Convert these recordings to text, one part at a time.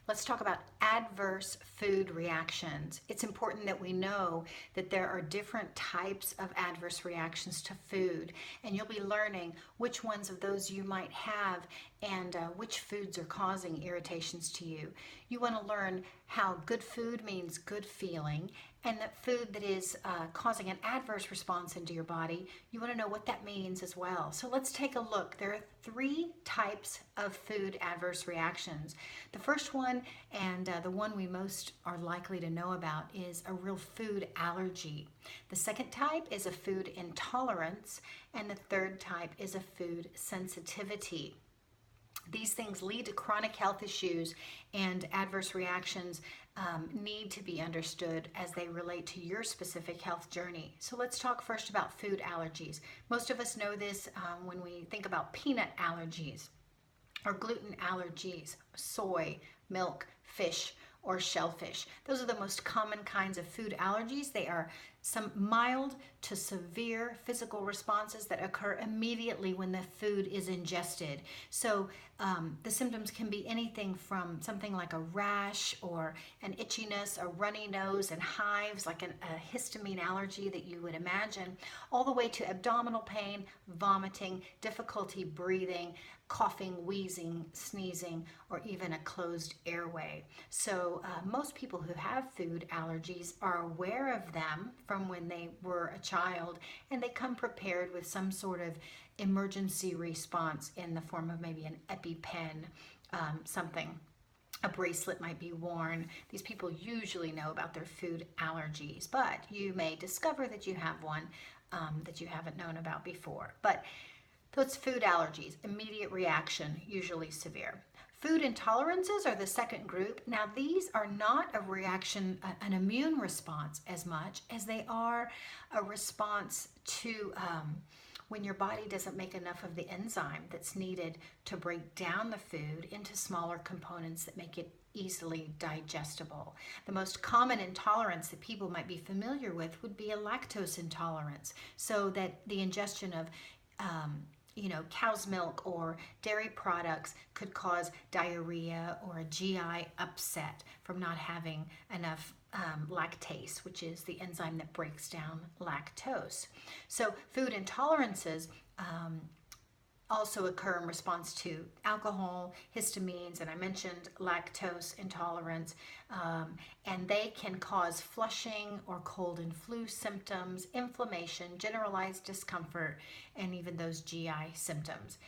Let's talk about adverse food reactions. It's important that we know that there are different types of adverse reactions to food, and you'll be learning which ones of those you might have and which foods are causing irritations to you. You want to learn how good food means good feeling, and that food that is causing an adverse response into your body, you want to know what that means as well. So let's take a look. There are three types of food adverse reactions. The first one, and the one we most are likely to know about, is a real food allergy. The second type is a food intolerance, and the third type is a food sensitivity. These things lead to chronic health issues, and adverse reactions need to be understood as they relate to your specific health journey. So let's talk first about food allergies. Most of us know this when we think about peanut allergies or gluten allergies, soy, milk, fish, or shellfish. Those are the most common kinds of food allergies. They are some mild to severe physical responses that occur immediately when the food is ingested. So the symptoms can be anything from something like a rash or an itchiness, a runny nose and hives, like a histamine allergy that you would imagine, all the way to abdominal pain, vomiting, difficulty breathing, coughing, wheezing, sneezing, or even a closed airway. So most people who have food allergies are aware of them from when they were a child, and they come prepared with some sort of emergency response in the form of maybe an EpiPen, something. A bracelet might be worn. These people usually know about their food allergies, but you may discover that you have one that you haven't known about before. But those food allergies, immediate reaction, usually severe. Food intolerances are the second group. Now, these are not a reaction, an immune response as much as they are a response to when your body doesn't make enough of the enzyme that's needed to break down the food into smaller components that make it easily digestible. The most common intolerance that people might be familiar with would be a lactose intolerance, so that the ingestion of cow's milk or dairy products could cause diarrhea or a GI upset from not having enough lactase, which is the enzyme that breaks down lactose. So food intolerances also occur in response to alcohol, histamines, and I mentioned lactose intolerance, and they can cause flushing or cold and flu symptoms, inflammation, generalized discomfort, and even those GI symptoms.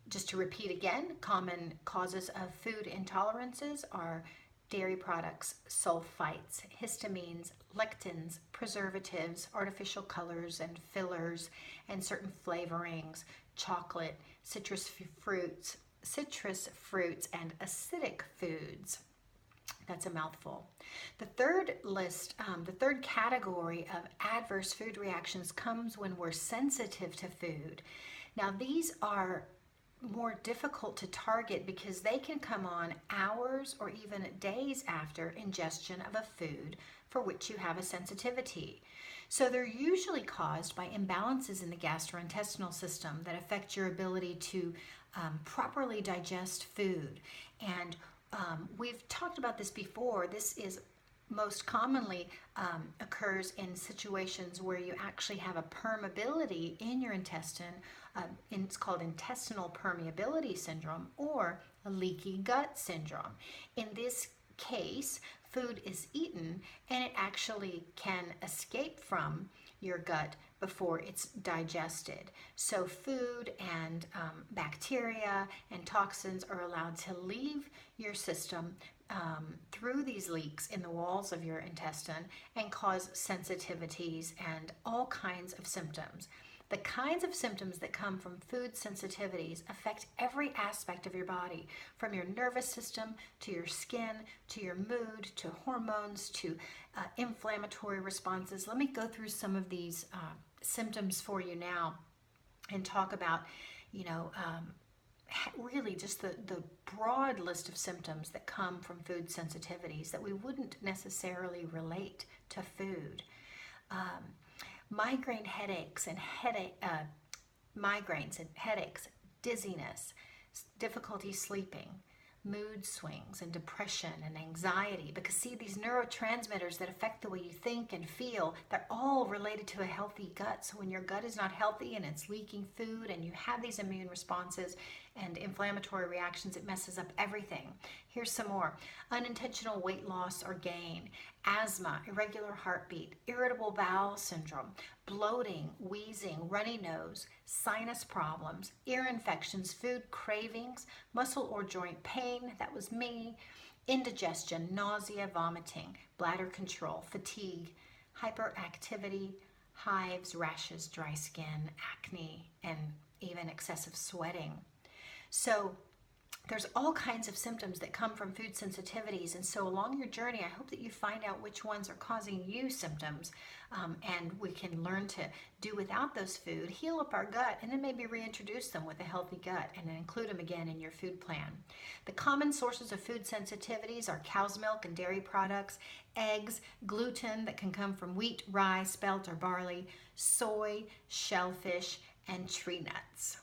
Just to repeat again, common causes of food intolerances are dairy products, sulfites, histamines, lectins, preservatives, artificial colors and fillers, and certain flavorings, chocolate, citrus fruits, and acidic foods. That's a mouthful. The third category of adverse food reactions comes when we're sensitive to food. Now, these are more difficult to target because they can come on hours or even days after ingestion of a food for which you have a sensitivity. So they're usually caused by imbalances in the gastrointestinal system that affect your ability to properly digest food. And we've talked about this before. This is most commonly occurs in situations where you actually have a permeability in your intestine. It's called intestinal permeability syndrome or a leaky gut syndrome. In this case, food is eaten and it actually can escape from your gut before it's digested. So food and bacteria and toxins are allowed to leave your system through these leaks in the walls of your intestine and cause sensitivities and all kinds of symptoms. The kinds of symptoms that come from food sensitivities affect every aspect of your body, from your nervous system to your skin, to your mood, to hormones, to inflammatory responses. Let me go through some of these symptoms for you now and talk about, really just the broad list of symptoms that come from food sensitivities that we wouldn't necessarily relate to food. Migraines and headaches, dizziness, difficulty sleeping, mood swings and depression and anxiety. Because see, these neurotransmitters that affect the way you think and feel, they're all related to a healthy gut. So when your gut is not healthy and it's leaking food and you have these immune responses and inflammatory reactions, it messes up everything. Here's some more. Unintentional weight loss or gain, asthma, irregular heartbeat, irritable bowel syndrome, bloating, wheezing, runny nose, sinus problems, ear infections, food cravings, muscle or joint pain, that was me, indigestion, nausea, vomiting, bladder control, fatigue, hyperactivity, hives, rashes, dry skin, acne, and even excessive sweating. So there's all kinds of symptoms that come from food sensitivities, and so along your journey I hope that you find out which ones are causing you symptoms, and we can learn to do without those food, heal up our gut, and then maybe reintroduce them with a healthy gut and then include them again in your food plan. The common sources of food sensitivities are cow's milk and dairy products, eggs, gluten that can come from wheat, rye, spelt, or barley, soy, shellfish, and tree nuts.